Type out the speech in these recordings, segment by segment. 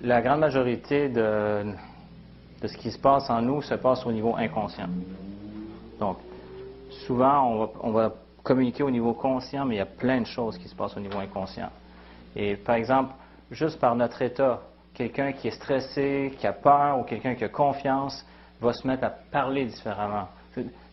La grande majorité de ce qui se passe en nous se passe au niveau inconscient. Donc, souvent, on va communiquer au niveau conscient, mais il y a plein de choses qui se passent au niveau inconscient. Et par exemple, juste par notre état, quelqu'un qui est stressé, qui a peur, ou quelqu'un qui a confiance, va se mettre à parler différemment.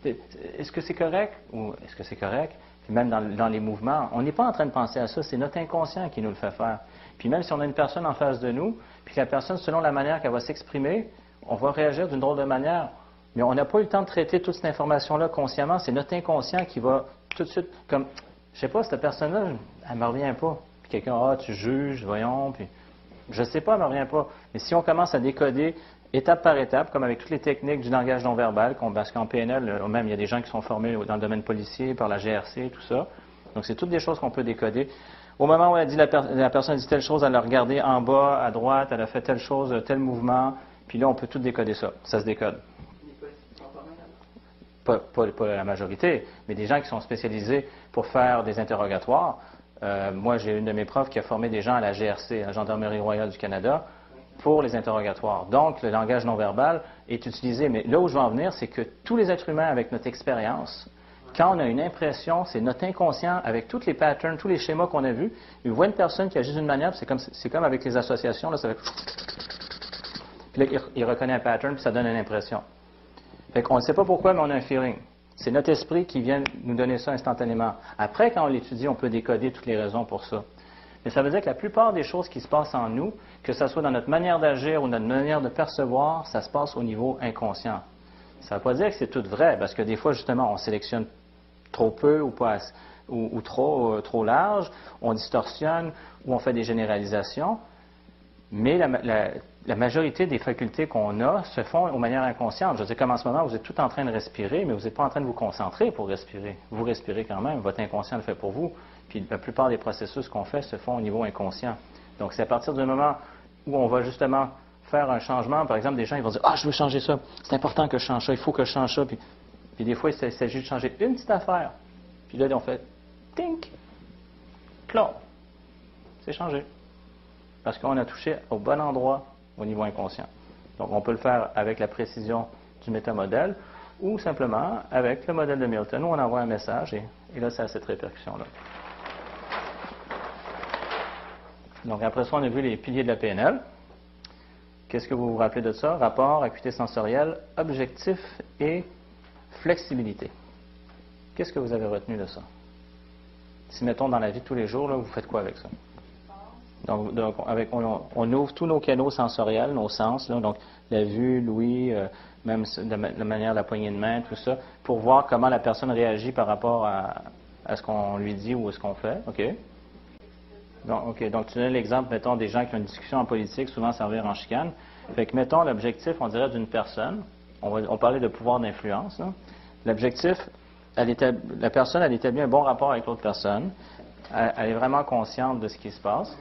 Est-ce que c'est correct? Ou est-ce que c'est correct? Puis même dans les mouvements, on n'est pas en train de penser à ça, c'est notre inconscient qui nous le fait faire. Puis même si on a une personne en face de nous, puis la personne, selon la manière qu'elle va s'exprimer, on va réagir d'une drôle de manière. Mais on n'a pas eu le temps de traiter toute cette information-là consciemment. C'est notre inconscient qui va tout de suite, comme, je sais pas, cette personne-là, elle ne me revient pas. Puis quelqu'un, ah, tu juges, voyons, puis je sais pas, elle ne me revient pas. Mais si on commence à décoder étape par étape, comme avec toutes les techniques du langage non verbal, parce qu'en PNL, même, il y a des gens qui sont formés dans le domaine policier, par la GRC, tout ça. Donc, c'est toutes des choses qu'on peut décoder. Au moment où elle dit, la personne dit telle chose, elle a regardé en bas, à droite, elle a fait telle chose, tel mouvement, puis là, on peut tout décoder ça. Ça se décode. Pas la majorité, mais des gens qui sont spécialisés pour faire des interrogatoires. Moi, j'ai une de mes profs qui a formé des gens à la GRC, la Gendarmerie royale du Canada, pour les interrogatoires. Donc, le langage non verbal est utilisé. Mais là où je veux en venir, c'est que tous les êtres humains, avec notre expérience, quand on a une impression, c'est notre inconscient, avec tous les patterns, tous les schémas qu'on a vus, il voit une personne qui agit d'une manière, c'est comme avec les associations, là, ça fait... Puis là, il reconnaît un pattern, puis ça donne une impression. Fait qu'on ne sait pas pourquoi, mais on a un feeling. C'est notre esprit qui vient nous donner ça instantanément. Après, quand on l'étudie, on peut décoder toutes les raisons pour ça. Mais ça veut dire que la plupart des choses qui se passent en nous, que ce soit dans notre manière d'agir ou notre manière de percevoir, ça se passe au niveau inconscient. Ça ne veut pas dire que c'est tout vrai, parce que des fois, justement, on sélectionne trop peu ou pas assez, ou trop large, on distorsionne ou on fait des généralisations. Mais la majorité des facultés qu'on a se font de manière inconsciente. Je veux dire, comme en ce moment, vous êtes tout en train de respirer, mais vous n'êtes pas en train de vous concentrer pour respirer. Vous respirez quand même, votre inconscient le fait pour vous. Puis la plupart des processus qu'on fait se font au niveau inconscient. Donc, c'est à partir du moment où on va justement faire un changement. Par exemple, des gens ils vont dire « Ah, je veux changer ça. C'est important que je change ça. Il faut que je change ça. » Puis des fois, il s'agit de changer une petite affaire. Puis là, on fait « Tink! » Clon. C'est changé. Parce qu'on a touché au bon endroit au niveau inconscient. Donc, on peut le faire avec la précision du métamodèle ou simplement avec le modèle de Milton où on envoie un message et là, ça a cette répercussion-là. Donc, après ça, on a vu les piliers de la PNL. Qu'est-ce que vous vous rappelez de ça? Rapport, acuité sensorielle, objectif et flexibilité. Qu'est-ce que vous avez retenu de ça? Si, mettons, dans la vie de tous les jours, là, vous faites quoi avec ça? Donc on ouvre tous nos canaux sensoriels, nos sens, là, donc la vue, l'ouïe, même la manière de la poignée de main, tout ça, pour voir comment la personne réagit par rapport à ce qu'on lui dit ou à ce qu'on fait. OK? Donc tu donnes l'exemple, mettons, des gens qui ont une discussion en politique, souvent ça revient en chicane. Fait que, mettons, l'objectif, on dirait, d'une personne, on parlait de pouvoir d'influence, là. L'objectif, la personne, elle établit un bon rapport avec l'autre personne, elle est vraiment consciente de ce qui se passe.